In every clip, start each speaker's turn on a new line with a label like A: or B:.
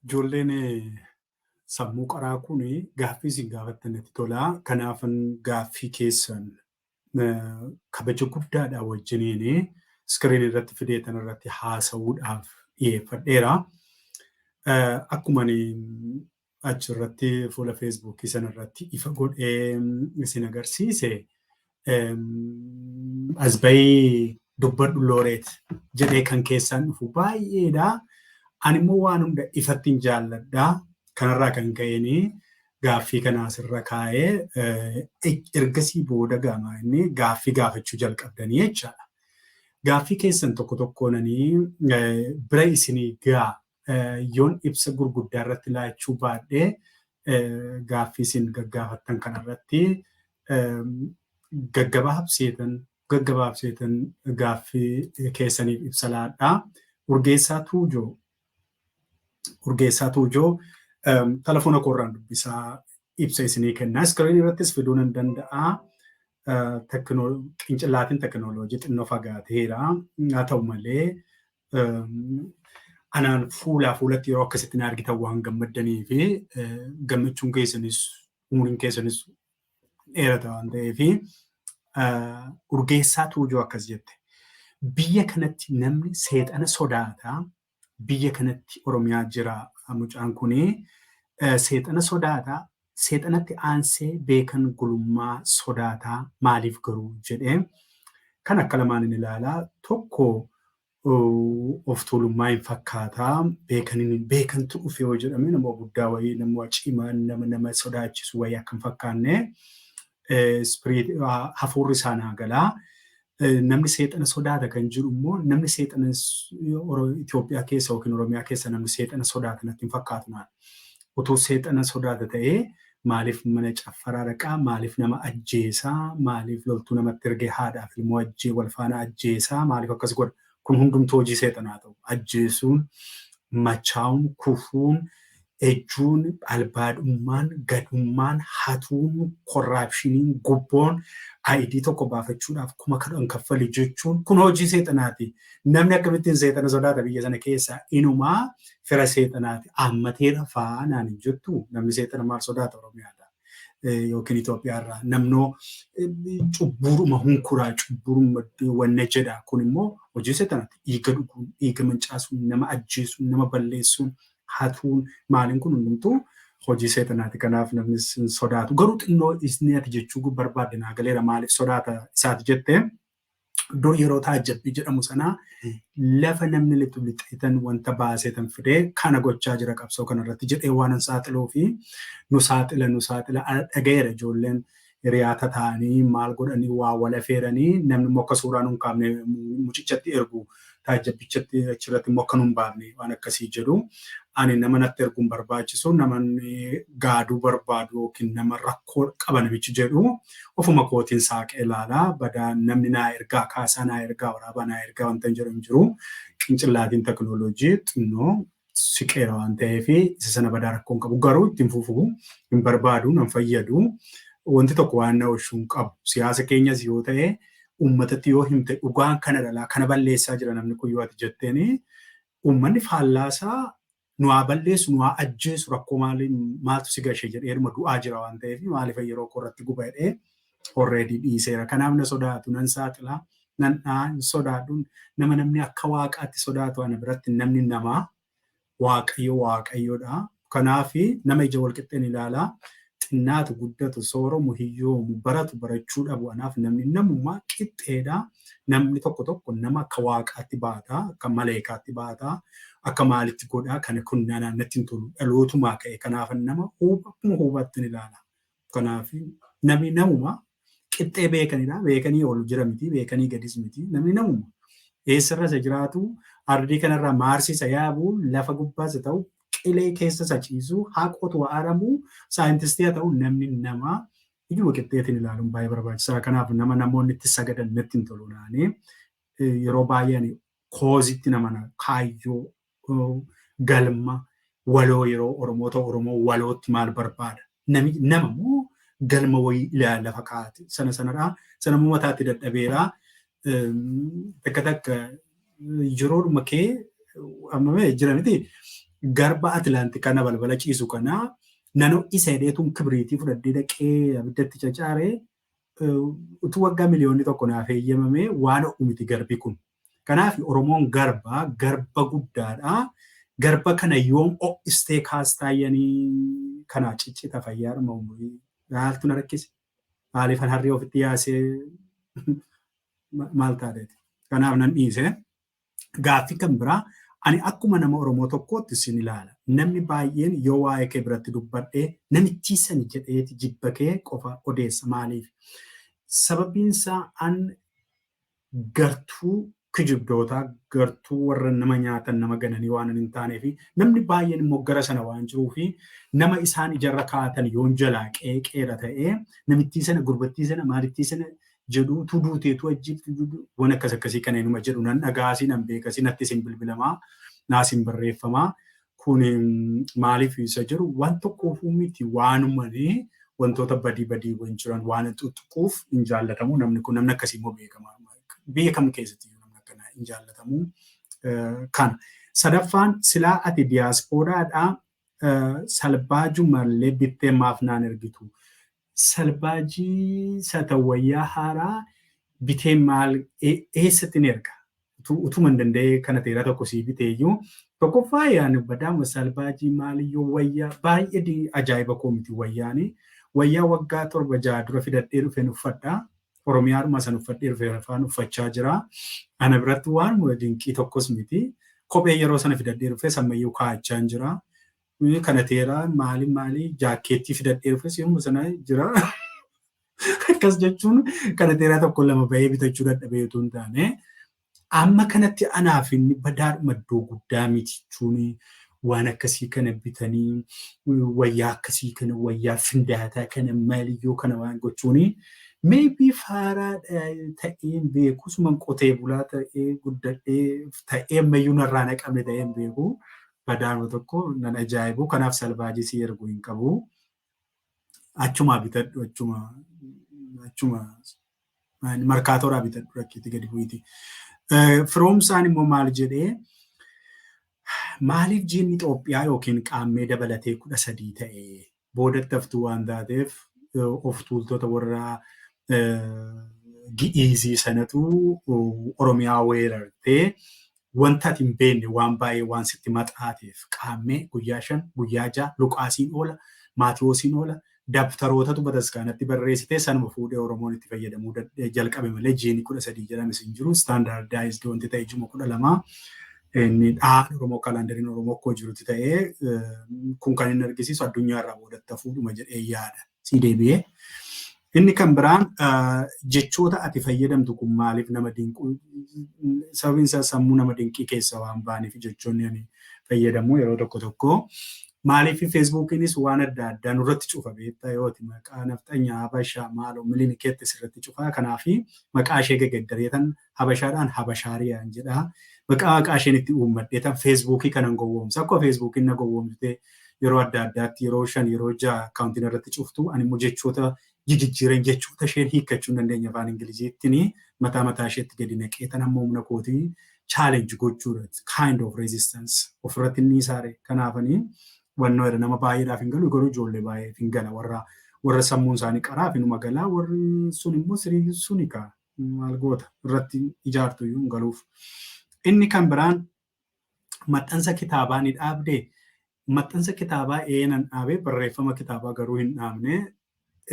A: Ijoolleen sammuu qaraa kun gaaffii isin gaafattanitti tolaa. Kanaafan gaaffii keessan kabaja guddaadhaan wajjiniin iskiriin irratti fideetan irratti haasa'uudhaaf dhiyeeffadheera. Akkuma achirratti fuula feesbuukii sanarratti ifa godhee isin agarsiise as bahii dubbadhu looreet jedhee kan keessaan dhufu baay'eedha. Ani immoo waan hunda ifatti hin jaalladhaa. Kanarraa kan ka'een gaaffii kana asirra kaa'ee ergasii booda gaamaa inni gaaffii gaafachuu jalqabdanii jechaadha. Gaaffii keessan tokko tokkoonanii bira isinii yoon ibsa gurguddaa irratti laachuu baadhee gaaffii isin gaggaafattan kanarratti gaggabaabseetan gaaffii keessaniif ibsa laadhaa. Urgeessaa Tuujoo telefoona koorraan dubbisaa ibsa isinii kennaa. Iskiriinii irrattis fiduu nan danda'a. Qincillaatiin tekinooloojii xinnoo fagaateera. Haa ta'u malee anaan fuulatti yeroo akkasitti na argitan waan gammaddanii fi gammachuun keessanis umuriin keessanis dheerata waan ta'eef Urgeessaa Tuujoo akkas jette. Biyya kanatti namni seexana sodaataa. Biyya kanatti Oromiyaa jira mucaan kunii seexana sodaataa. Seexanatti aansee beekan gulummaa sodaataa maaliif garuu jedhee kan akka lamaan hin ilaalaa. Tokko of tuulummaa hin fakkaataa. Beekantu dhufe yoo jedhame nama guddaa wayii nama cimaa nama sodaachisu wayii akka hin fakkaanne hafuurri isaa naa galaa. Namni seexana sodaata kan jiru immoo namni seexana Itoophiyaa keessa yookiin Oromiyaa keessa namni seexana sodaata natti hin fakkaatu naan. Utuu seexana sodaata ta'ee maaliif mana caffaraa dhaqaa? Maaliif nama ajjeesaa? Maaliif loltuu namatti ergee haadhaaf ilmoo wal faana ajjeesaa? Maaliif akkas godha? Kun hundumtuu hojii seexanaa ta'u. Ajjeesuun, machaa'uun, kufuun, ejjuun, albaadhummaan, gadummaan, hatuun, korraapshiniin, gubboon, ayidii tokko baafachuudhaaf kuma kadhan kaffali jechuun kun hojii seexanaati. Namni akkamittiin seexana sodaata biyya sana keessa inumaa fira seexanaati. Ammateera faanaan hin jettu namni seexana maal sodaata Oromiyaadha yookiin Itoophiyaarraa. Namnoo cubburuma hunkuraa cubburuma wanna jedha. Kun immoo hojii seexanaati. Dhiiga dhuguun, dhiiga mancaasuun, nama ajjeesuun, nama balleessuun, hatuun maaliin kun hundumtuu hojii seexanaati. Kanaaf namni sodaatu. Garuu xinnoo isniiti jechuu barbaadde naa galeera. Maaliif sodaata isaati jettee dur yeroo taajjabbii jedhamu sanaa lafa namni lixeetan wanta baaseetan fidee kana gochaa jira qabsoo kanarratti jedhee waan saaxiluu fi nu saaxila dhagayeera ijoolleen hiriyaata ta'anii maal godhanii waa wal afeeranii namni immoo akka suuraa nuun kaafne mucichatti ergu taajjabbichatti achirratti immoo akka nuun baafne waan akkasii jedhu. Ani nama natti erguun barbaachisu namoonni gaaduu barbaadu yookiin nama rakkoo qaba namichi jedhu ofuma kootiin saaqee ilaalaa badaa namni naa ergaa kaasaa naa ergaa waraabaa naa ergaa wanta hin jedhu hin jiru. Qincillaatiin tekinooloojii xinnoo siqeera waan ta'eef isa sana badaa rakkoon qabu garuu ittiin fufuu hin barbaadu nan fayyadu. Wanti tokko waan na oolchuun qabu siyaasa keenyas yoo ta'e uummatatti yoo himte dhugaan kana dhalaa kana balleessaa jira namni kun yoo ati jetteeni uummanni faallaasaa nuwaa balleessu nuwaa ajjeesu rakkoo maaltu si gashee jedhee eruma du'aa jira waan ta'eef maaliif yeroo korratti gubadhee already dhiiseera. Kanaaf na sodaatu nan saaxilaa nan dhaan sodaadhuun namni akka waaqaatti sodaatu ana biratti namni namaa waaqayyoodha. Kanaaf nama ija wal qixxeen ilaalaa. Xinnaatu guddatu sooromu hiyyoomu baratu barachuu dhabu anaaf namni namummaa qixxeedha. Namni tokko nama akka waaqaatti baataa akka maleekaatti baataa akka maalitti godhaa kana kun naannatti hin tolu dhalootumaa ka'e kanaaf nama hubattiin ilaala. Kanaaf namni namummaa qixxee beekanidha. Beekanii ol jira miti beekanii gadis miti namni namummaa eessarra isa jiraatu ardii kanarraa maarsiisa yaabuu lafa gubbaas ta'u. Qilee keessa sachiisuu haqootu aramu saayintistii haa ta'u namni namaa ijuma qixxeetiin ilaaluun baay'ee barbaachisaa. Kanaaf namoonni itti sagadan natti hin tolu naanii yeroo baay'een koozitti nama kaayyoo galma waloo yeroo Oromoo walootti maal barbaada nama moo galma wayii ilaala fakkaate sanadhaa sanamuu mataatti dadhabeeraa takka yeroodhuma kee ammamee jira miti. garba Atlaantik kana balbala ciisu kana nano isa hidheetuun kibriitii fudhadhee dhaqee abiddatti cacaaree utuu waggaa miliyoonni tokko naaf eeyyamame waan miti garbi kun. Kanaaf Oromoon garba guddaadha. Garba kana yoom istee kaastaayyanii kana ciccita fayyaadhuma umurii haaltu na rakkise. Maaliifan harree ofitti yaasee maal taateeti. Kanaaf nan dhiise. Gaaffii kan biraa ani akkuma nama Oromoo tokkootti sin ilaala. Namni baay'een yoo waa'ee kee biratti dubbadhee namichi san jedheeti jibba kee qofa odeessa maaliif? Sababiinsaa an gartuu kijibdootaa gartuu warra nama nyaatan nama gananii waan hin taanee fi namni baay'een immoo gara sana waan jiruu fi nama isaan ijarra kaa'atan yoon jalaa qeeqeera ta'ee namittii sana gurbattii sana maalittii sana jedhu tuduuteetu ajjibtu waan akkas akkasii kan eenyuma jedhu nan dhagaasii nan beekasii natti isin bilbilamaa naasiin barreeffamaa kun maaliif isa jedhu waan tokkoofuu miti waanumanii wantoota badii waan jiran waan tuttuquuf hin jaallatamu namni kun namni akkasii immoo beekamaa biyya kam keessatti namni akkana hin jaallatamu kan sadaffaan silaa ati diyaaspooraadhaa salbaaju mallee bittee maaf naan ergitu salbaajii satawayyaa haaraa bitee maal eessatti ni erga utuma hin danda'ee kana teeraa tokko sii biteeyyuu tokkoffaa yaani badaamu salbaajii maaliyyoo wayyaa baay'ee ajaa'iba koomiti wayyaanii wayyaa waggaa 7 dura fidadhee dhufeen uffadhaa Oromiyaadhuma san uffadhee dhufee afaan uffachaa jira. Ana biratti waan dinqii tokkos miti. Kophee yeroo sana fidadhee dhufee sammayyuu kaa'achaa jira. Kana teeraa maali jaakkeettii fidadhee dhufee yommuu sana jira. Akkas jechuun kana teeraa tokko lama bahee bitachuu dadhabee utuu hin taane amma kanatti anaaf inni badaadhuma iddoo guddaa miti jechuun waan akkasii kana bitanii wayyaa akkasii kana wayyaa findaataa kana maaliyyoo kana waan gochuuni. Maybe faaraa ta'een beeku suman qotee bulaa ta'ee guddadhee ta'ee ammayyuu narraa naqame ta'een beeku badaadhuma tokko nan ajaa'ibu kanaaf salbaajii si ergu hin qabu. Achuma bitadhu achuma markaatooraa bitadhu rakkiitti gadi bu'iti. Firoomsaan immoo maal jedhee maaliif jiinni Itoophiyaa yookiin qaammee dabalatee 13 ta'ee boodatti haftuu waan taateef of tuultota warra gi'iizii sanatu Oromiyaa weerartee wanta ati hin beekne waan baay'ee waan sitti maxaateef qaammee guyyaa 5 guyyaa 6 Luqaasiin oola Maatiyoosiin oola dabtarootatu bataskaanatti barreessitee sanuma fuudhee Oromoon itti fayyadamuu jalqabe malee jiinii 13 jedhames hin jiru standardized wanti ta'e juma 12 inni dhaan Oromoo kalaandariin Oromoo akkoo jirutti ta'ee kun kan inni argisiisu addunyaa irraa boodatti hafuudhuma jedhee yaada si deebi'ee. Inni kan biraan jechoota ati fayyadamtu kun maaliif nama dinqu sababiin isaa sammuu nama dinqii keessa waan baaniif jechoonni ani fayyadamu yeroo tokko maaliif Facebookiinis waan adda addaa nurratti cufa beektaa yooti maqaa nafxanyaa Habashaa maaloo miliinikeetti sirratti cufa kanaaf maqaa ishee geggeeddareetan Habashaadhaan Habashaariyaan jedha maqaa isheen itti uummadheetan Facebookii kanan gowwoomsa akkuma Facebookiin na gowwoomsite yeroo adda addaatti yeroo 5 yeroo 6 akkaawuntiin irratti cuftu ani immoo jechoota jijjiiran jechoota isheen hiikkachuu dandeenya afaan Ingiliziitti mataa isheetti gadi naqee tan amma humna kootii challenge gochuudha kind of resistance ofirratti inni isaare kanaafanii wannoo irra nama baay'eedhaaf hin galu garuu ijoollee baay'eef hin gala warra sammuun isaanii qaraaf inuma galaa warri sun immoo sirii suni kaa maal goota irratti ijaartu iyyuu hin galuuf. Inni kan biraan maxxansa kitaabaa ni dhaabdee maxxansa kitaabaa eenan dhaabee barreeffama kitaabaa garuu hin dhaabne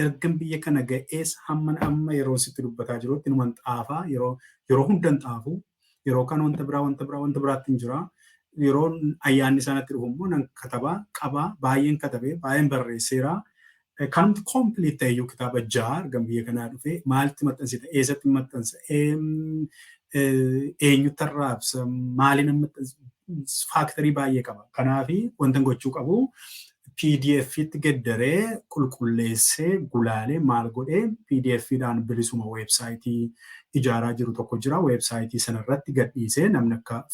A: ergan biyya kana ga'ees hamman amma yeroo sitti dubbataa jirutti numan xaafaa yeroo hundan xaafu yeroo kan wanta biraatti hin jira. Yeroo ayyaanni isaanitti dhufu immoo nan katabaa qabaa baay'een katabee baay'een barreesseera. Kan complete ta'eyyuu kitaaba 6 argan biyya kanaa dhufee maalitti maxxansite eessatti maxxansa eenyutti arraabsa maaliin maxxansa faaktarii baay'ee qaba. Kanaafi wanta gochuu qabu PDFitti geddaree qulqulleessee gulaalee maal godhee PDFidhaan bilisuma weebsaayitii ijaaraa jiru tokko jira weebsaayitii sanarratti gadhiisee namni akka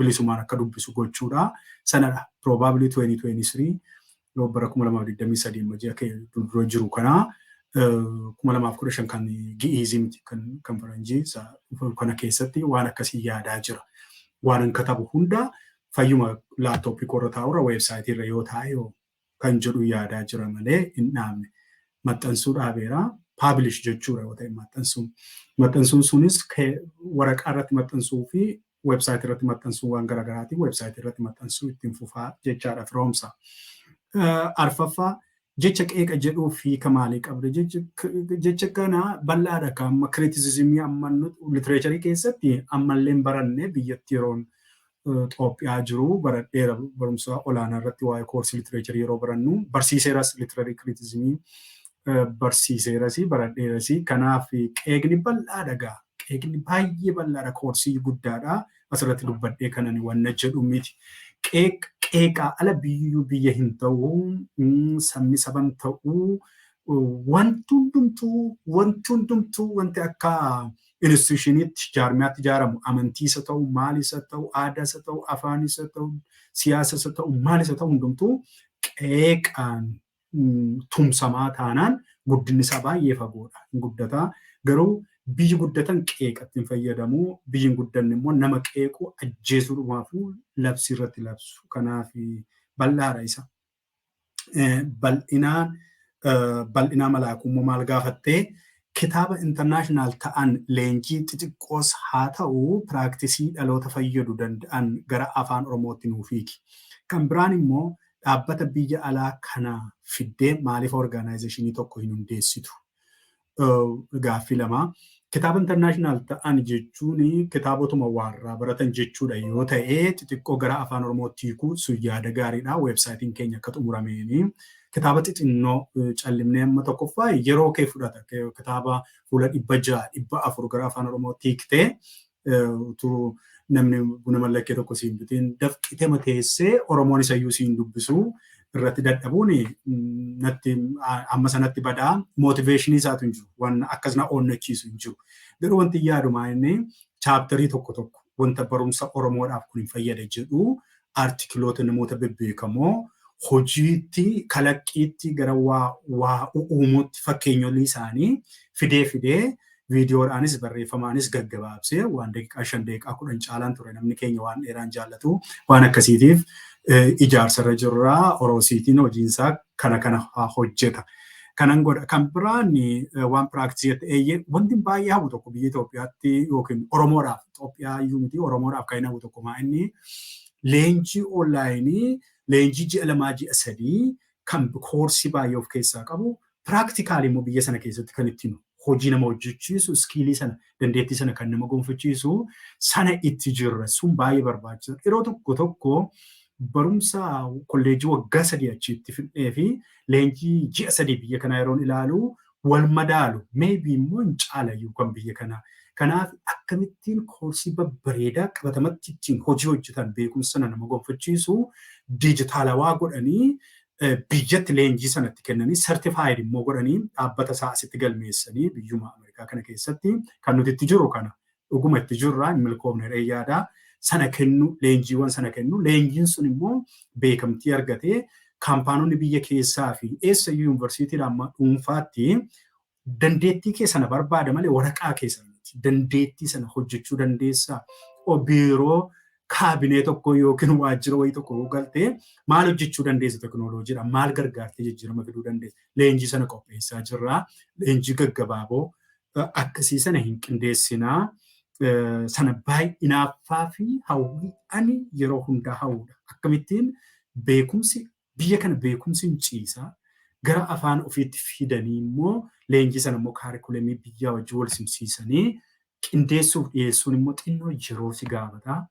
A: bilisumaan akka dubbisu gochuudha sanadha probably 2023 yoo bara 2023 majii akka dura jiru kana 2015 kan gi'iizii miti kan faranjii kana keessatti waan akkasii yaadaa jira waan katabu hunda fayyuma laaptooppii korra taa'urra weebsaayitii irra yoo taa'e kan jedhu yaadaa jira malee hin dhaabne. Maxxansuu dhaabeera. Paablish jechuudha yoo ta'e maxxansuun. Maxxansuun sunis waraqaa irratti maxxansuu fi weebsaayitii irratti maxxansuu waan garaagaraatiin weebsaayitii irratti maxxansuu ittiin fufaa jechaadha firoomsa. Arfaffaa jecha qeeqa jedhuu fi kamaalii qabda jecha kana bal'aadha kan amma kiritisizimii amma litiracharii keessatti ammallee baranne biyyatti yeroon Itoophiyaa jiru baradheera barumsa olaanaa irratti waa'ee koorsii litiracharii yeroo barannu barsiiseeras litirarii kiritisizimii barsiiseeras baradheeras kanaaf qeeqni bal'aadha gaa qeeqni baay'ee bal'aadha koorsii guddaadha asirratti dubbadhee kanan wanna jedhu miti. Qeeqaa ala biyyuu biyya hin ta'uu sabni saban ta'uu wanti hundumtuu wanti akka institushiniitti jaarmiyaatti ijaaramu amantiisa ta'u maalisa ta'u aadaasa ta'u afaanisa ta'u siyaasasa ta'u maalisa ta'u hundumtuu qeeqaan tumsamaa taanaan guddinni isaa baay'ee fagoodha hin guddataa garuu biyyi guddatan qeeqatti hin fayyadamu biyyi hin guddanne immoo nama qeequ ajjeesuudhumaafuu labsii irratti labsu kanaaf bal'aadha isa bal'inaa malaakummoo maal gaafattee kitaaba internaashinaal ta'an leenjii xixiqqoos haa ta'u piraaktisii dhaloota fayyadu danda'an gara afaan oromootti nuuf hiiki. Kan biraan immoo dhaabbata biyya alaa kana fiddee maaliif orgaanaayizeeshinii tokko hin hundeessitu? Gaaffii lamaa. Kitaaba internaashinaal ta'an jechuun kitaabotuma warraa baratan jechuudha yoo ta'e xixiqqoo gara afaan oromootti hiikuu sun yaada gaariidha. Weebsaayitiin keenya akka xumurameeni. Kitaaba xixinnoo callimnee amma tokkoffaa yeroo kee fudhata. Kitaaba fuula 600-400 gara afaan oromootti hiiktee turuu namni buna mallakkee tokko siin bitiin dafqitee mateessee oromoon isayyuu siin dubbisu irratti dadhabuun natti amma sanatti badaa mootiveeshinii isaatu hin jiru waan akkasuma onnachiisu hin jiru. Garuu wanti yaadumaa inni chaaptarii tokko wanta barumsa oromoodhaaf kun hin fayyada jedhu artikiloota namoota bebbeekamoo hojiitti kalaqqiitti gara waa uumuutti fakkeenyolii isaanii fidee viidiyoodhaanis barreeffamaanis gaggabaabsee waan daqiiqaa 5 daqiiqaa 10 caalaan ture namni keenya waan dheeraan jaallatu waan akkasiitiif ijaarsarra jirraa oroosiitiin hojiinsaa kana hojjeta. Kanan godha kan biraan waan piraaktisii ta'ee wanti baay'ee hawwu tokko biyya Itoophiyaatti yookiin Oromoodhaaf Itoophiyaa iyyuu miti Oromoodhaaf kan hawwu tokko maa inni leenjii onlaayinii leenjii ji'a 2-3 kan koorsii baay'ee of keessaa qabu piraaktikaalii immoo biyya sana keessatti kan ittiin hojii nama hojjechiisu iskiilii sana dandeettii sana kan nama gonfachiisu sana itti jirra sun baay'ee barbaachisaadha. Yeroo tokko barumsa kolleejii waggaa 3 achitti fidhee fi leenjii ji'a 3 biyya kanaa yeroon ilaalu wal madaalu maybe immoo hin caalayyuu kan biyya kanaa. Kanaaf akkamittiin koorsii babbareedaa qabatamatti ittiin hojii hojjetan beekumsa sana nama gonfachiisu dijitaalawaa godhanii biyyatti leenjii sanatti kennanii sertifaayid immoo godhanii dhaabbata isaa asitti galmeessanii biyyuma Ameerikaa kana keessatti kan nuti itti jirru kana dhuguma itti jirra hin milkoomne reeyyaadhaa sana kennu leenjiiwwan sana kennu leenjiin sun immoo beekamtii argatee kaampaanonni biyya keessaa fi eessa yuunivarsiitiidhaan amma dhuunfaatti dandeettii kee sana barbaada malee waraqaa keessa dandeettii sana hojjechuu dandeessaa biiroo kaabinee tokko yookiin waajjira wayii tokko galtee maal hojjechuu dandeessa teknooloojiidha maal gargaartee jijjiirama fiduu dandeessa leenjii sana qopheessaa jirra leenjii gaggabaaboo akkasii sana hin qindeessinaa sana baay'inaaffaa fi hawwii ani yeroo hundaa hawwudha akkamittiin beekumsi biyya kana beekumsi hin ciisaa gara afaan ofiitti fidanii immoo leenjii sana immoo kaarikulemii biyyaa wajjin wal simsiisanii qindeessuuf dhiyeessuun immoo xinnoo yeroo si gaafata.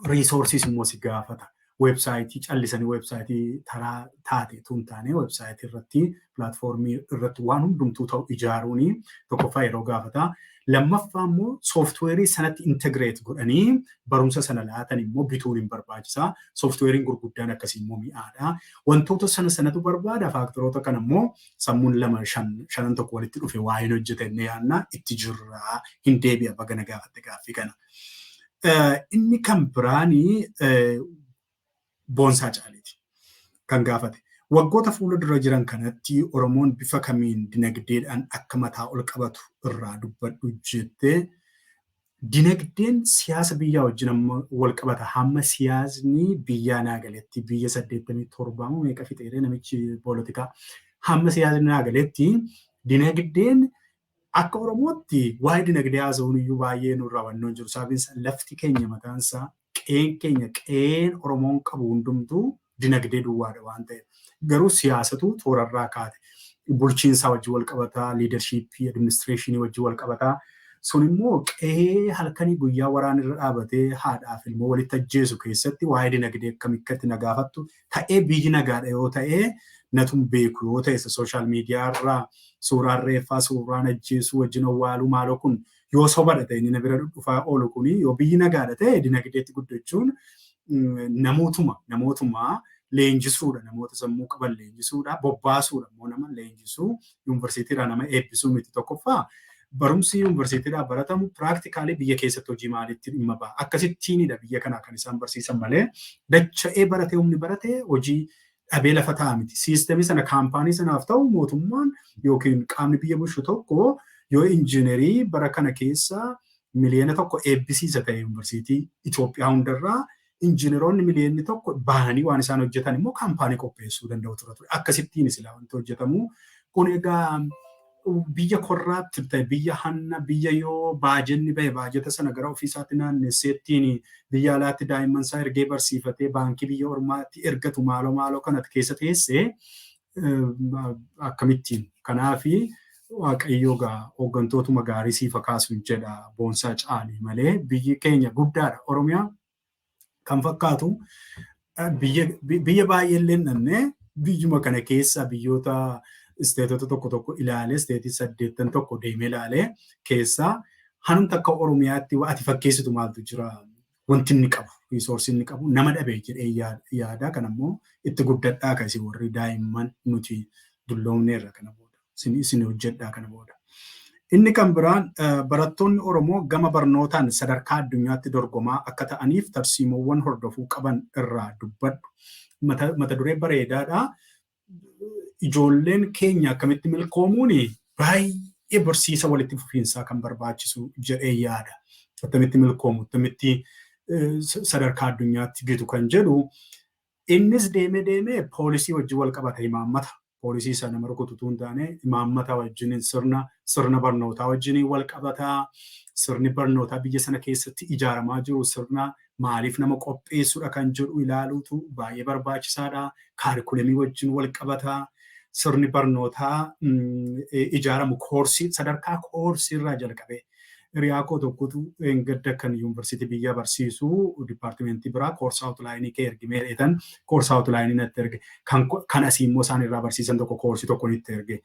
A: Resources immoo si gaafata. Websaayitii callisanii websaayitii taraa taate tun taane websaayitii irratti pilaatfoormii irratti waan hundumtuu ta'u ijaaruuni tokkoffaa yeroo gaafata. Lammaffaa immoo sooftiweerii sanatti integreet godhanii barumsa sana laatan immoo bituun hin barbaachisaa. Sooftiweeriin gurguddaan akkasii immoo mi'aadha. Wantoota sanatu barbaada faaktoroota kana immoo sammuun 2-5 tokko walitti dhufe waa hin hojjetenne yaadna itti jirraa hin deebi'a bagana gaafatte gaaffii kana. Inni kan biraanii boonsaa caaliiti kan gaafate. Waggoota fuula dura jiran kanatti Oromoon bifa kamiin dinagdeedhaan akka mataa ol qabatu irraa dubbadhu jettee dinagdeen siyaasa biyyaa wajjin wal qabata. Hamma siyaasni biyyaa naagaletti biyya 87 meeqa fixeedha namichi poolitikaa. Hamma siyaasni naagaletti dinagdeen akka Oromootti waa'ee dinagdee haasa'uun iyyuu baay'ee nurraa wannoon jiru. Sababiinsa lafti keenya mataansaa qeen Oromoon qabu hundumtuu dinagdee duwwaadha waan ta'eef. Garuu siyaasatu toorarraa kaate. Bulchiinsaa wajjin wal qabataa, liidarshiippii, adiministireeshinii wajjin wal qabataa. Sun immoo qe'ee halkanii guyyaa waraana irra dhaabatee haadhaaf ilmoo walitti ajjeesu keessatti waa'ee dinagdee akkamitti na gaafattu ta'ee biyyi nagaadha yoo ta'ee natun beeku yoo ta'e sooshaal miidiyaa irraa suuraan reeffaa suuraan ajjeesuu wajjin awwaaluu maaloo kun yoo sobadha ta'e inni na bira dhufaa oolu kuni yoo biyyi nagaadha ta'e dinagdeetti guddachuun namootuma leenjisuudha. Namoota sammuu qaban leenjisuudha. Bobbaasuudha immoo nama leenjisuu yuunivarsiitiidhaa nama eebbisuu miti tokkoffaa. Barumsi yuunivarsiitiidhaa baratamu piraaktikaalii biyya keessatti hojii maalitti dhimma ba'a. Akkasittiinidha biyya kanaa kan isaan barsiisan malee dacha'ee baratee humni baratee hojii dhabee lafa ta'a miti. Siistemii sana kaampaanii sanaaf ta'u mootummaan yookiin qaamni biyya bulchu tokko yoo injiinerii bara kana keessa miliyoona tokko eebbisiisa ta'e yuunivarsiitii Itoophiyaa hundarraa injiineroonni miliyoonni tokko bahanii waan isaan hojjetan immoo kaampaanii qopheessuu danda'u ture. Akkasittiin silaa wanti hojjetamu kun egaa biyya korraatti ta'e biyya hanna biyya yoo baajenni bahe baajeta sana gara ofiisaatti naannesseettiin biyya alaatti daa'imman isaa ergee barsiifatee baankii biyya ormaatti ergatu maaloo kanatti keessa teessee akkamittiin. Kanaafi waaqayyoo hooggantootuma gaarii siifa kaasuun jedha boonsaa caalii malee biyyi keenya guddaadha. Oromiyaa kan fakkaatu biyya baay'eellee namne biyyuma kana keessa biyyoota isteetota tokko ilaalee isteetii 81 deemee ilaalee keessaa hanumti akka Oromiyaatti ati fakkeessitu maaltu jira wanti inni qabu riisoorsi inni qabu nama dhabee jedhee yaada kan ammoo itti guddadhaa kan isin warri daa'imman nuti dulloomneerra kana booda isin hojjedhaa kana booda. Inni kan biraan barattoonni Oromoo gama barnootaan sadarkaa addunyaatti dorgomaa akka ta'aniif tarsiimoowwan hordofuu qaban irraa dubbadhu. Mata duree bareedaadhaa. Ijoolleen keenya akkamitti milkoomuun baay'ee barsiisa walitti fufiinsaa kan barbaachisu jedhee yaada. Akkamitti milkoomu, akkamitti sadarkaa addunyaatti gitu kan jedhu. Innis deemee poolisii wajjin wal qabata imaammata. Poolisii sana nama rukututu hin taane imaammata wajjin sirna barnootaa wajjin wal qabataa. Sirni barnootaa biyya sana keessatti ijaaramaa jiru sirna maaliif nama qopheessuudha kan jedhu ilaaluutu baay'ee barbaachisaadha. Kaarikulamii wajjin wal qabataa. Sirni barnootaa ijaaramu sadarkaa koorsii irraa jalqabee hiriyaa koo tokkotu gadda kan yuunivarsiitii biyya barsiisuu dipaartimentii biraa koorsaa awutulaayinii kee ergimee dheetan koorsaa awutulaayinii natti erge kan asii immoo isaan irraa barsiisan tokko koorsii tokko nitti erge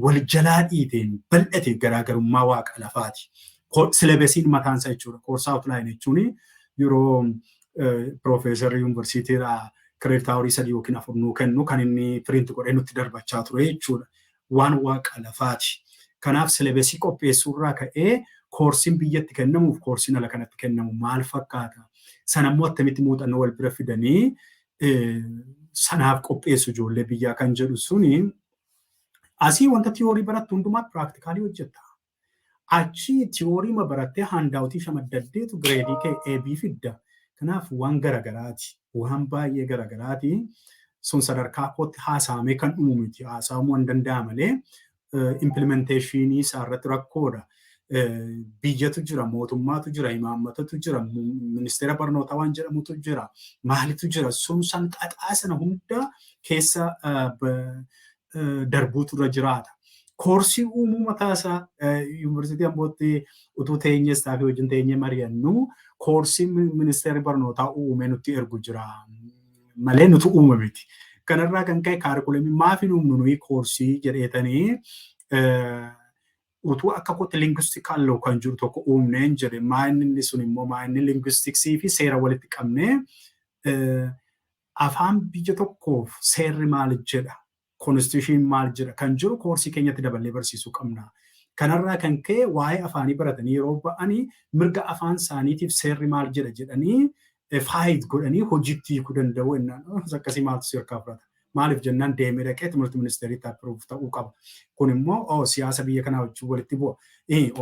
A: wal jalaa dhiiteen bal'ate garaagarummaa waaqa lafaati. Silabesiin mataansa jechuudha. Koorsaa awutulaayinii jechuun yeroo piroofeesarri yuunivarsiitiidhaa kireeditaa horii 3 yookiin 4 nuu kennu kan inni piriinti godhee nutti darbachaa ture jechuudha. Waan waaqa lafaati. Kanaaf silabesii qopheessuurraa ka'ee koorsiin biyyatti kennamuuf koorsiin ala kanatti kennamu maal fakkaata? Sanammoo attamitti muuxannoo wal bira fidanii sanaaf qopheessu ijoollee biyyaa kan jedhu suni asii wanta tiyoorii barattu hundumaa piraaktikaalii hojjetta. Achi tiyoorii barattee handaawutii shamaddeetu gireedii kee eebii fidda. Kanaaf waan garagaraati. Waan baay'ee garagaraati. Sun sadarkaa kootti haasaamee kan dhumu miti. Haasaamuu hin danda'a malee implementeeshinii isaarratti rakkoodha. Biyyatu jira, mootummaatu jira, imaammatatu jira, ministeera barnootaa waan jedhamutu jira, maalitu jira. Sun san xaxaa sana hunda keessa darbuutu irra jiraata. Koorsii uumuu mataasaa yuunivarsiitii Ambootti utuu teenyee staafii wajjin teenyee mari'annu koorsii ministeerri barnootaa uumee nutti ergu jira malee nuti uume miti. Kanarraa kan ka'e kaarikulamii maafi uumnu nuyi koorsii jedheetanii utuu akka kootti linguistikaalloo kan jiru tokko uumneen jedhe maa'inni sun immoo maa'inni linguistiksii fi seera walitti qabnee afaan biyya tokkoof seerri maal jedha konstitushiin maal jedha kan jiru koorsii keenyatti dabalee barsiisuu qabna. Kanarraa kan ka'e waa'ee afaanii baratanii yeroo ba'anii mirga afaan isaaniitiif seerri maal jedha jedhanii faayit godhanii hojiitti hiikuu danda'u. Akkasii maaltu si harkaa fudhata? maaliif jennaan deemee dhaqee timirti ministeeritti approve ta'uu qaba. Kun immoo siyaasa biyya kanaa wajjin walitti bu'a.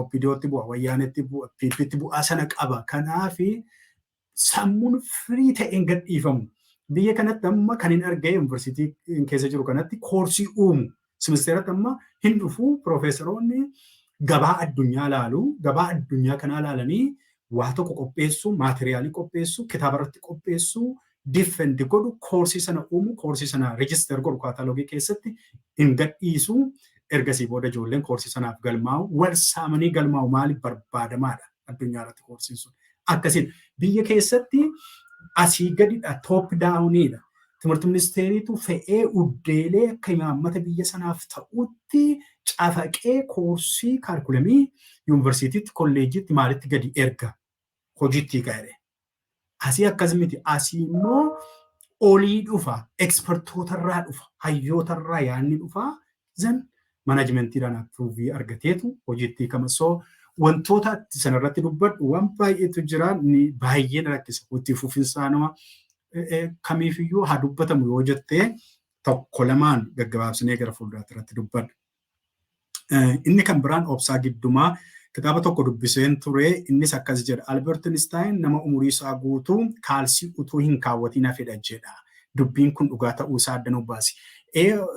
A: OPDOtti bu'a, Wayyaanetti bu'a, PPtti bu'aa sana qaba. Kanaafi sammuun firii ta'een gadhiifamu. Biyya kanatti amma kan hin argee yuunivarsiitii keessa jiru kanatti koorsii uumu. Simisteeratti amma hin dhufu piroofeesaroonni gabaa addunyaa laalu. Gabaa addunyaa kanaa laalanii waa tokko qopheessu, maateriyaalii qopheessu, kitaaba irratti qopheessu, diffendi godhu, koorsii sana uumu, koorsii sana reejister godhu kaataloogii keessatti hin gadhiisu. Ergasii booda ijoolleen koorsii sanaaf galmaa'u, wal saamanii galmaa'u maaliif barbaadamaadha addunyaa irratti koorsiin sun. Akkasiin biyya keessatti asii gadidha, toop daawuniidha. Timirti ministeeriitu fe'ee uddeelee akka imaammata biyya sanaaf ta'utti cafaqee koorsii kaarkulamii yuunivarsiitiitti, kolleejiitti maalitti gadi erga hojiitti gahe. Asii akkas miti. Asii immoo olii dhufa, ekspertootarraa dhufa, hayyootarraa yaanni dhufa. Zan manajimentiidhaan approovii argateetu hojiitti kamasoo wantoota sanarratti dubbadhu waan baay'eetu jira. Baay'een rakkisa. Itti fufinsaanuma kamiifiyyuu haa dubbatamu yoo jettee tokko lamaan gaggabaabsinee gara fuulduraatti irratti dubbadha. Inni kan biraan obsaa giddumaa kitaaba tokko dubbiseen ture. Innis akkas jedha. Albert Einstein nama umurii isaa guutuu kaalsii utuu hin kaawwatiin hafedha jedha. Dubbiin kun dhugaa ta'uu isaa adda nu baasi.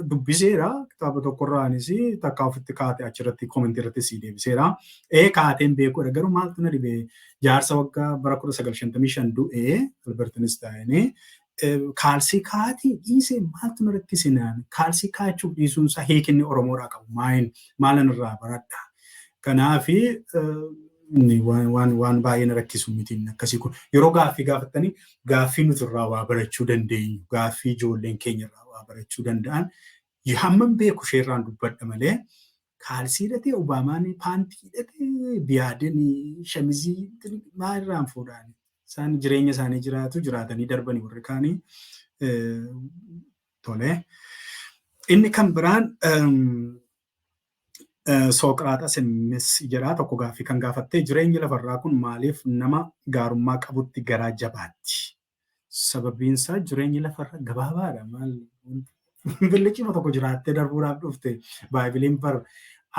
A: Dubbiseera kitaaba tokkorraanis takka ofitti kaate achirratti koomentii irratti sii deebiseera. Kaateen beekuudha. Garuu maaltu na dhibee jaarsa waggaa bara 1955 du'ee Albert Einstein kaalsii kaatii dhiisee maaltu na rakkisinaan kaalsii kaachuu dhiisuunsaa hiikinni Oromoodhaa qabu maalan irraa baradha. Kanaafi waan baay'ee na rakkisu mitiin akkasii kun yeroo gaaffii gaafattanii gaaffii nuti irraa waa barachuu dandeenyu gaaffii ijoolleen keenya irraa waa barachuu danda'an hamman beeku isheerraan dubbadha malee kaalsii hidhatee Obaamaan paantii hidhatee biyaadeen shamizii maalirraan fuudhaan isaan jireenya isaanii jiraatanii darbanii warri kaanii tole. Inni kan biraan Soqraaxas innis jira tokko gaaffii kan gaafattee jireenyi lafarraa kun maaliif nama gaarummaa qabutti garaa jabaatti? Sababiinsaa jireenyi lafarraa gabaabaadha. Billichima tokko jiraattee darbuudhaaf dhufte baay'iliin bar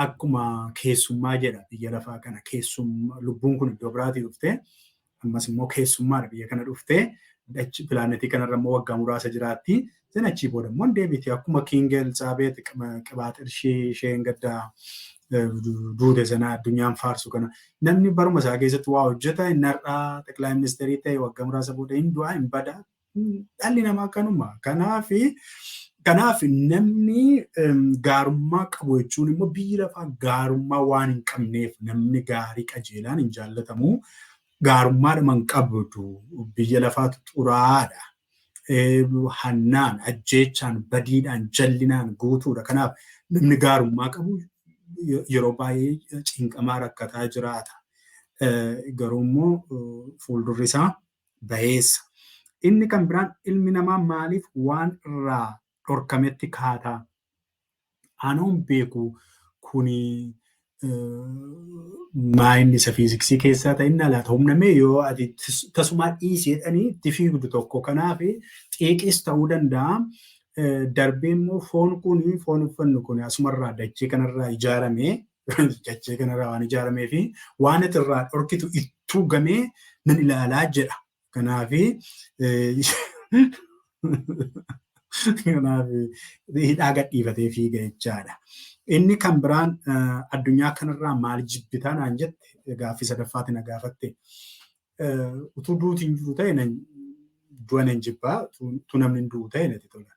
A: akkuma keessummaa jedha biyya lafaa kana keessummaa lubbuun kun iddoo biraatii dhufte ammas immoo keessummaadha biyya kana dhufte pilaanetii kanarra immoo waggaa muraasa jiraatti. Sen achii booda immoo deebiti akkuma King Elizabeth qibaaxirshii isheen gaddaa duute sana addunyaan faarsu kana namni baruma isaa keessatti waa hojjeta inni har'aa xeqilaa ministeerii ta'e waggaa muraasa booda hin du'aa hin badaa dhalli namaa kanuma. Kanaaf namni gaarummaa qabu jechuun immoo biyyi lafaa gaarummaa waan hin qabneef namni gaarii qajeelaan hin jaallatamu. Gaarummaadhuma hin qabdu biyya lafaatu xuraadha. Hannaan, ajjeechaan, badiidhaan, jallinaan guutuudha. Kanaaf namni gaarummaa qabu yeroo baay'ee cinqamaa rakkataa jiraata. Garuu immoo fuuldurri isaa bayeessa. Inni kan biraan ilmi namaa maaliif waan irraa dhorkametti kaataa? Anoon beeku kuni maayinni isa fiiziksii keessaa ta'in alaata humnamee yoo ati tasumaa dhiiseedhanii itti fiigdu tokko kanaaf xiiqis ta'uu danda'a. Darbee immoo foon uffannu kun asumarraa dachee kanarraa ijaaramee dachee kanarraa waan ijaaramee fi waan ati irraa dhorkitu ittuu gamee nan ilaalaa jedha. Kanaaf hidhaa gadhiifatee fiiga jechaadha. Inni kan biraan addunyaa kanarraa maal jibbitaa naan jette gaaffii sadaffaatti na gaafatte. Utuu duutiin jiru ta'e du'a nan jibbaa utuu namni hin du'u ta'e natti tola.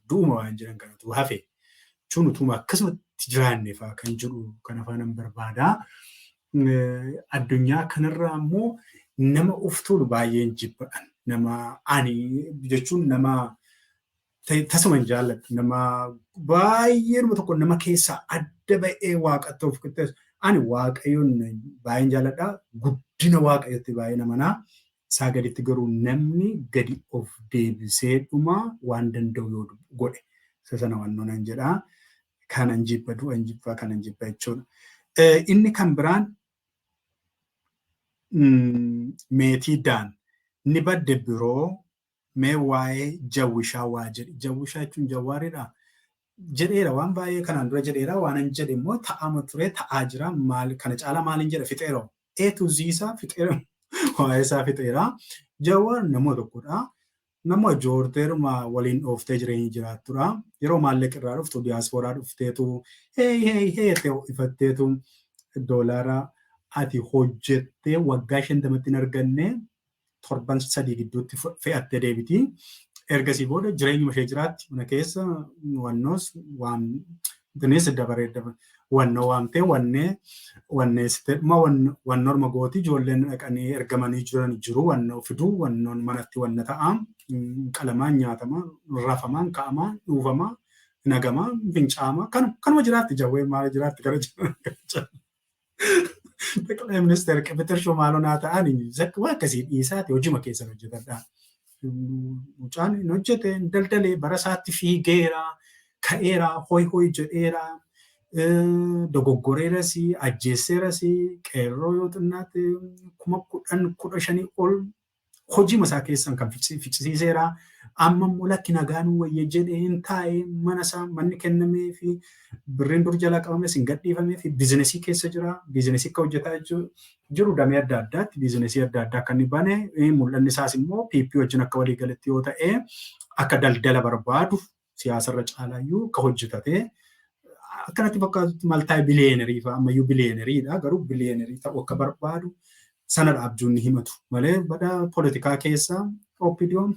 A: Du'uma waan jiran kanatu hafe. Jechuun utuma akkasumatti jiraanne fa'aa kan jedhu kana fa'aa nan barbaada. Addunyaa kanarraa immoo nama of tolu baay'een jibba'an. Nama ani jechuun nama tasuma hin jaalladhu. Nama baay'ee tokko nama keessaa adda ba'ee waaqatti of qixxeessu. Ani waaqayyoon baay'een jaalladha. Guddina waaqayyotti baay'ee namanaa. Isaa gaditti garuu namni gadi of deebisee dhuma waan danda'u yoo godhe. Isa sana waan nan jedhaa. Kanan jibba du'an jibbaa kanan jibba jechuudha. Inni kan biraan meetii daan ni badde biroo mee waa'ee Jawwishaa waa jedhi. Jawwishaa jechuun Jawwaariidha. Jedheera waan baay'ee kanaan dura jedheera waan hin jedhe immoo ta'ama ture ta'aa jira maal kana caala maaliin jedha fixeera. Eetu ziisaa fixeera waa'ee isaa fixeera. Jawwaar nama tokkodha. Nama joorteeruma waliin dhooftee jireenya jiraattudha. Yeroo maallaqa irraa dhuftu diyaaspooraa dhufteetu hee ifatteetu doolaara ati hojjettee waggaa 50 hin arganne torban 3 gidduutti fe'attee deebiti. Ergasii booda jireenyuma ishee jiraatti mana keessa wannoos waan bineensa dabareedda wannoo waamtee wannoorma gooti ijoolleen dhaqanii ergamanii jiru wannoo fiduu wannoon manatti wanna ta'a qalamaan nyaatamaa rafamaan ka'amaa dhuufamaa nagamaa fincaama kanuma jiraatti jawwee maal jiraatti gara jiraatti. ጠቅላይ ሚኒስትር ቅብጥር ሾማሎና ta'an waan akkasii dhiisaati hojima keessa hojjetadha. Mucaan hin hojjete daldalee bara isaatti fiigeera ka'eera hoy jedheera dogoggoreeras ajjeesseeras qeerroo yoo xinnaatti 10,015 ol hojima isaa keessan kan fichisiiseera. Amma immoo lakki nagaanuu wayya jedhee hin taa'e mana isaa manni kennamee fi birriin dur jalaa qabames hin gadhiifamee fi biizinesii keessa jira. Biizinesii akka hojjetaa jiru damee adda addaatti biizinesii adda addaa akka inni bane mul'anni isaas immoo PP wajjin akka walii galatti yoo ta'e akka daldala barbaadu siyaasarra caalaayyuu akka hojjetatee akkanatti fakkaatutti maltaa'e biliyeenerii fa'a ammayyuu biliyeeneriidha garuu biliyeenerii ta'uu akka barbaadu sanadha abjuun ni himatu malee bada poolitikaa keessa OPDOon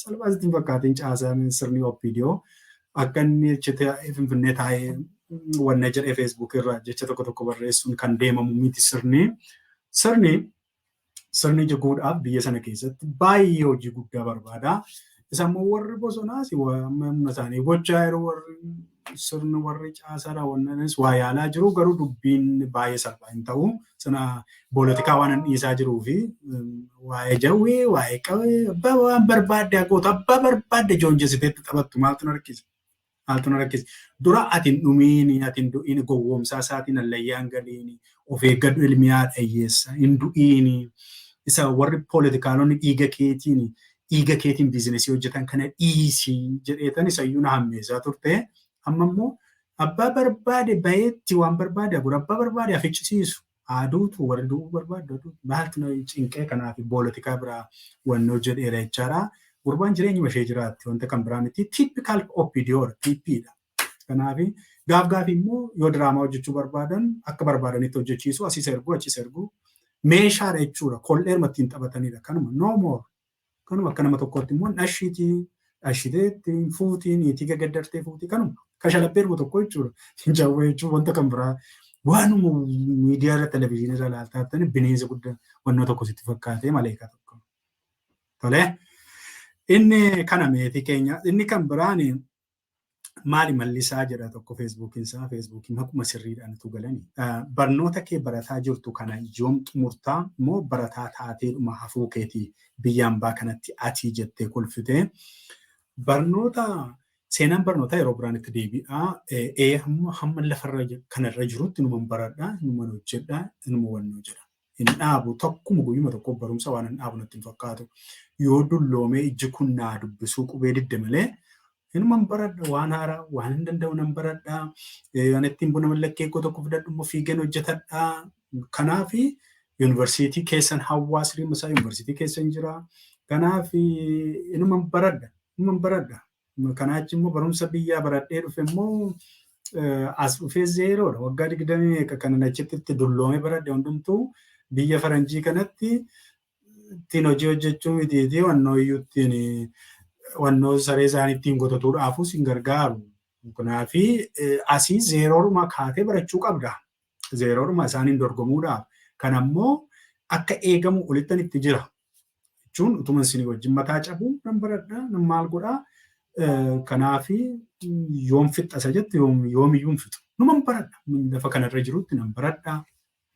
A: salphaatti fakkaatiin caasaan sirni OPDO akka inni finfinnee taa'ee wanna jedhee Facebook irraa jecha tokko barreessuun kan deemamu miti sirni jiguudhaaf biyya sana keessatti baay'ee hojii guddaa barbaada. Isammoo warri bosonaas amma isaanii gochaa yeroo warri sirni warri caasaadha wannanis waa yaalaa jiru garuu dubbiin baay'ee salphaa hin ta'u sana poolitikaa waan dhiisaa jiruu fi waa'ee jawwee waa'ee qabee waan barbaadde goota abbaa barbaadde joonjesiteetti taphattu maaltu na rakkisa dura atin dhumiini atin du'iini gowwoomsaa isaatiin allayyaan galiini of eeggadhu ilmiyaa dhayyeessa hin du'iini isa warri pooletikaalonni dhiiga keetiin biizinesii hojjetan kana dhiisii jedheetan isayyuu na hammeessaa turte. Amma immoo abbaa barbaade bayeetti waan barbaade gura abbaa barbaade afichisiisu aaduutu warri du'uu barbaadu maaltu na cinqee kanaaf poolitikaa biraa wannoo jedheera jechaadha. Gurbaan jireenyuma ishee jiraatti wanta kan biraa miti typical OPDO TPdha. Kanaaf gaaf immoo yoo diraamaa hojjechuu barbaadan akka barbaadanitti hojjechiisu asii achis ergu meeshaadha jechuudha. Kolleerma ittiin taphatanidha. Kanuma no more. Kanuma akka nama tokkotti immoo ashiteetti fuutiin niitii gaggaddartee fuutii kanuma kashalabbeeruma tokko jechuudha. Jawwee jechuun wanta kan biraa waanuma miidiyaa irra televizyiinii irra ilaaltaatanii bineensa guddaa wannoo tokko sitti fakkaatee maleekaa tokko. Tolee inni kana meetii keenya inni kan biraan maali mallisaa jedha tokko feesbuukiin akkuma sirriidhaan utuu galanii barnoota kee barataa jirtu kana yoom xumurtaa moo barataa taateedhuma hafuu keetii biyyaan baa kanatti atii jettee kolfitee barnoota seenaan barnoota yeroo biraan itti deebi'a hamma lafarra kanarra jirutti numa baradhaa numa hojjedhaa numa wannoo jedha. Hin dhaabu tokkuma guyyuma tokko barumsa waan hin dhaabu natti hin fakkaatu yoo dulloomee ijji kun naa dubbisuu qubee didde malee inuma baradha waan haaraa waan hin danda'u nan baradha waan ittiin buna mallakkee tokko fidadhu immoo fiigeen hojjetadha. Kanaaf yuunivarsiitii keessan hawaasni masaa yuunivarsiitii keessan jira. Kanaaf inuma baradha. Kanaachi immoo barumsa biyyaa baradhee dhufe immoo as dhufee zeeroodha. Waggaa 20 kan achitti dulloomee baradhe hundumtuu biyya faranjii kanatti ittiin hojii hojjechuu miti wannoo iyyuu ittiin wannoo saree isaanii ittiin qotatuudhaafus hin gargaaru. Kanaaf asii zeeroodhuma kaatee barachuu qabda. Zeeroodhuma isaaniin dorgomuudhaaf. Kanammoo akka eegamu olittan itti jira. Jechuun utuma isin wajjin mataa cabuu nan baradhaa nan maal godhaa. Kanaaf yoom fixasa jettu yoomiyyuu hin fixu. Numan baradha. Lafa kanarra jirutti nan baradhaa.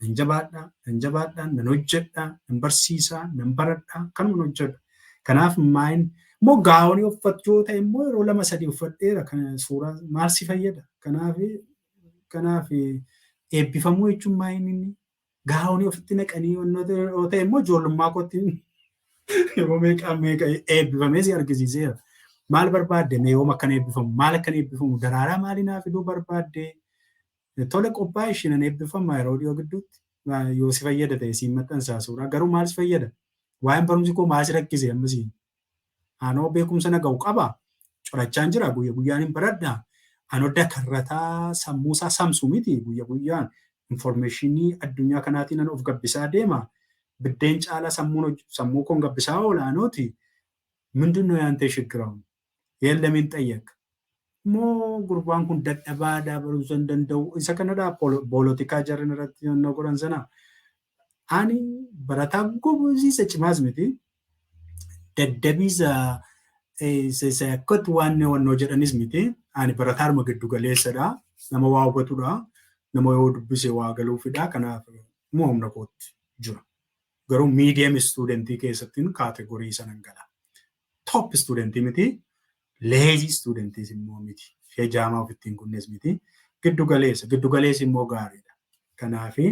A: Nan jabaadhaa. Nan hojjedhaa. Nan barsiisaa. Nan baradhaa. Kanuma hojjedha. Kanaaf maayin moo gaawonii uffachuu ta'e immoo yeroo 2-3 uffadheera kana suuraa maal si fayyada. Kanaaf eebbifamuu jechuun maayin inni gaawonii ofitti naqanii yoo ta'e immoo ijoollummaa kootti Yeroo meeqa eebbifamee si argisiiseera. Maal barbaadde mee yoo akkan eebbifamu maal akkan eebbifamu daraaraa maalii naa fiduu barbaadde tole qophaa'e ishiin eebbifama yeroo dhiyoo gidduutti yoo si fayyada ta'e siin maxxansaa suuraa garuu maal si fayyada waa'een barumsi koo maal si rakkise ammasii anoo beekumsa naga'u qaba corachaan jira guyya guyyaan hin baradhaa anoo dakarrataa sammuusaa samsu miti guyya guyyaan informeeshinii addunyaa kanaatiin of gabbisaa deema biddeen caalaa sammuu koon gabbisaa oolaanooti ምንድነው ያንተ ችግር አሁን የለምን ጠየቅ ሞ ጉርባን ኩን ደደባ ዳበሩ ዘንደው isa kanada ፖለቲካ ጀርን ረት ነው ጎረንሰና አኒ በረታ ጎብዚ ሰጭማዝ ምቲ ደደቢዛ ሰሰከት ዋነ ወኖ ጀደኒስ ምቲ አኒ በረታር መገዱ ገሌሰዳ ነመዋውበቱዳ ነመወዱብሴ ዋገሉ ፊዳ ከና ሞም ነቆት ጅራ ገሩ ሚዲየም ስቱደንት ከሰትን ካቴጎሪ ሰነንገላ top student miti lazy student immoo miti fejaamaa ofittiin kunnes miti giddu galeessa immoo gaariidha kanaafi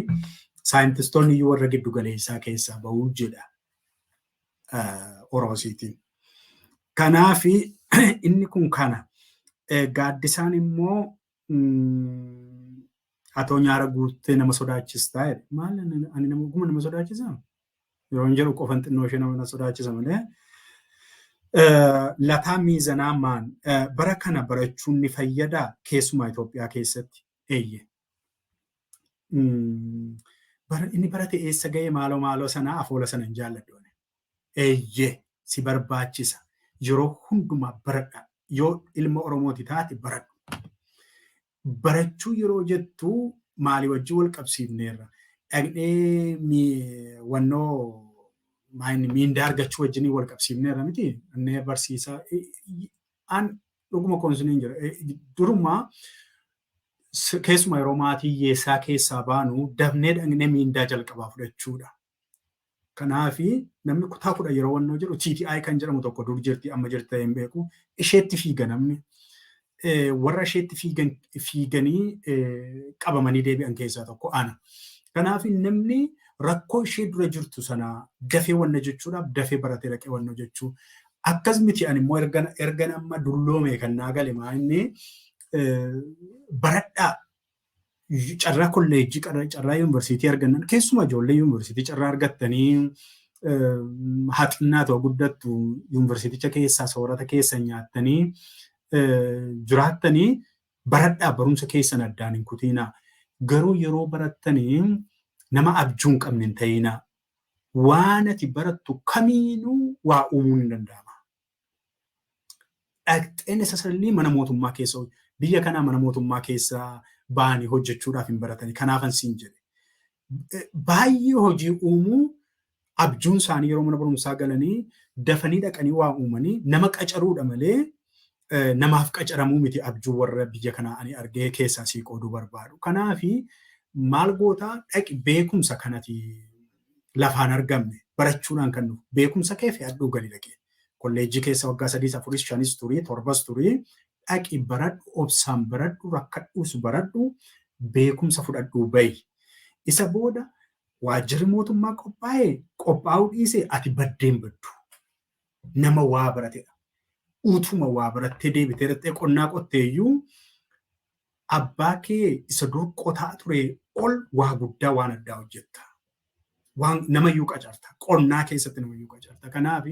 A: saayintistoonni iyyuu warra giddu galeessaa keessaa bahuu jedha Oroosiitiin kanaafi inni kun kana gaaddisaan immoo atoo nyaara guuttee nama sodaachistaa maal ani nama sodaachisaa yeroo jedhu qofan xinnoo ishee nama sodaachisa malee lataa miizanaamaan bara kana barachuun ni fayyada keessumaa Itoophiyaa keessatti eeyye. Inni barate eessa ga'ee maaloo sanaa afoola sana hin jaalladhu. Eeyye si barbaachisa yeroo hundumaa baradha yoo ilma Oromooti taate baradhu. Barachuu yeroo jettu maalii wajjin wal qabsiifneerra. Dhaqnee wannoo miindaa argachuu wajjinii wal qabsiifneerra miti annee barsiisaa an dhuguma koonsuniin jira durumaa keessuma yeroo maatii hiyyeessaa keessaa baanu dafnee dhaqnee miindaa jalqabaa fudhachuudha. Kanaafi namni kutaa 10 yeroo wannoo jedhu TTI kan jedhamu tokko dur jirti amma jirta hin beeku isheetti fiiga namni warra isheetti fiiganii qabamanii deebi'an keessaa tokko ana. Kanaafi namni rakkoo ishee dura jirtu sana dafee wanna jechuudhaaf dafee baratee dhaqee wanna jechuu akkas miti ani immoo ergan amma dulloome kan naa gale maa inni baradhaa carraa kolleejjii carraa yuunivarsiitii argannan keessuma ijoollee yuunivarsiitii carraa argattanii haxinnaa ta'u guddattu yuunivarsiiticha keessaa soorata keessa nyaattanii jiraattanii baradhaa barumsa keessan addaan hin kutiinaa garuu yeroo barattanii nama abjuun qabnin ta'ina waan ati barattu kamiinuu waa uumuun hin danda'ama. Dhaqxeen sasalli mana mootummaa keessa biyya kanaa mana mootummaa keessa ba'anii hojjechuudhaaf hin baratanii kanaafan siin jedhe. Baay'ee hojii uumuu abjuun isaanii yeroo mana barumsaa galanii dafanii dhaqanii waa uumanii nama qacaruudha malee namaaf qacaramuu miti abjuu warra biyya kanaa ani argee keessaa sii qooduu barbaadu. Kanaafi maal gootaa dhaqi beekumsa kanati lafaan argamne barachuudhaan kan dhufu beekumsa kee fe'adhuu gali dhaqee kolleejjii keessa waggaa 3 4 5 turii 7 turii dhaqi baradhu obsaan baradhu rakkadhuus baradhu beekumsa fudhadhuu bayi isa booda waajjirri mootummaa qophaa'uu dhiisee ati baddeen baddu nama waa baratedha utuma waa barattee deebitee dhattee qonnaa qotteeyyuu abbaa kee isa dur qotaa ture ol waa guddaa waan addaa hojjetta. Waan namayyuu qacarta. Qonnaa keessatti namayyuu qacarta. Kanaaf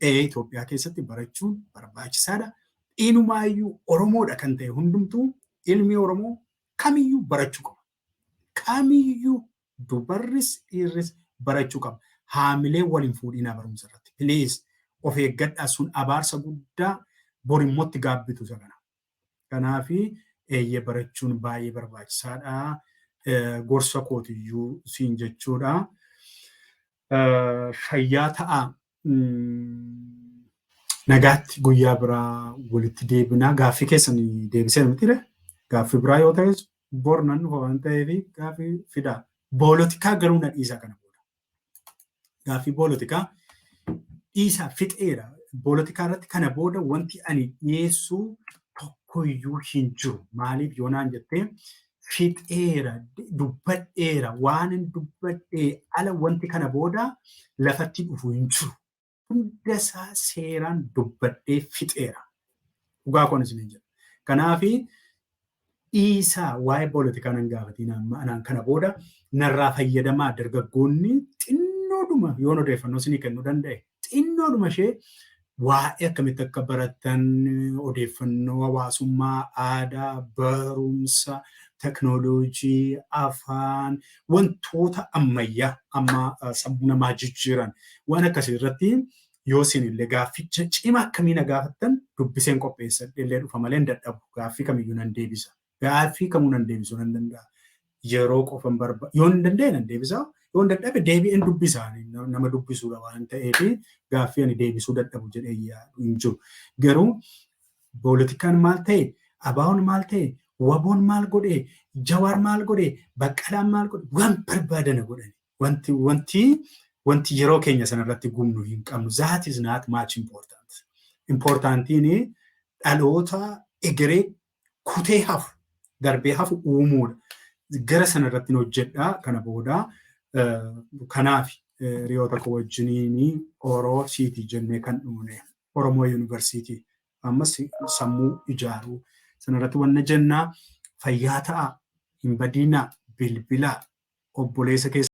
A: Itoophiyaa keessatti barachuun barbaachisaadha. Inumaayyuu Oromoodha kan ta'e hundumtuu ilmi Oromoo kamiyyuu barachuu qaba. Kamiyyuu dubarris dhiirris barachuu qaba. Haamilee waliin fuudhinaa barumsa irratti. Please of eeggadhaa sun abaarsa guddaa borimmootti gaabbitu isa kana. Kanaafi eeyyee barachuun baay'ee barbaachisaadha. Gorsa kootiyyuu siin jechuudha. Fayyaa ta'a. Nagaatti guyyaa biraa walitti deebinaa. Gaaffii keessan deebisee mitire. Gaaffii biraa yoo ta'es bornan waan ta'eef gaaffii fidaa. Poolitikaa garuu na dhiisaa kana booda. Gaaffii poolitikaa dhiisaa fixeera. Poolitikaa irratti kana booda wanti ani dhiyeessuu tokkoyyuu hin jiru. Maaliif yoonaan jettee fixeera dubbadheera waan hin dubbadhee ala wanti kana booda lafatti dhufu hin jiru. Hunda isaa seeraan dubbadhee fixeera. Dhugaa kun isin jedha. Kanaafi dhiisaa waa'ee poolitikaa nan gaafatiin anaan kana booda narraa fayyadamaa dargaggoonni xinnoodhuma yoon odeeffannoo isinii kennuu danda'e xinnoodhuma ishee waa'ee akkamitti akka baratan odeeffannoo hawaasummaa, aadaa, barumsa, teknooloojii, afaan, wantoota ammayyaa amma sammuu namaa jijjiiran waan akkasii irratti yoo isin illee gaafficha cimaa akkamii na gaafattan dubbiseen qopheessadhe illee dhufa malee hin dadhabu. Gaaffii kamiyyuu nan deebisa. Gaaffii kamuu nan deebisuu nan danda'a. Yeroo qofan barbaadu yoo hin dandeenye nan deebisa. Yoo hin dadhabe deebi'een dubbisaa nama dubbisuudha waan ta'eef gaaffii ani deebisuu dadhabu jedhee yaadu hin jiru. Garuu poolitikaan maal ta'e, ABO'n maal ta'e, WBO'n maal godhee, Jawaar maal godhee, Baqqalaan maal godhee waan barbaadana godhani. Wanti yeroo keenya sanarratti gumnu hin qabnu. That is not much important. Importantiin dhaloota egeree kutee hafu darbee hafu uumuudha. Gara sanarratti hojjedhaa kana booda kanaaf hiriyoota koo wajjiniin Oroo Siitii jennee kan dhuune Oromoo Yuunivarsiitii ammas sammuu ijaaruu sanarratti wanna jennaa fayyaa ta'a hin badinaa bilbilaa obboleessa keessa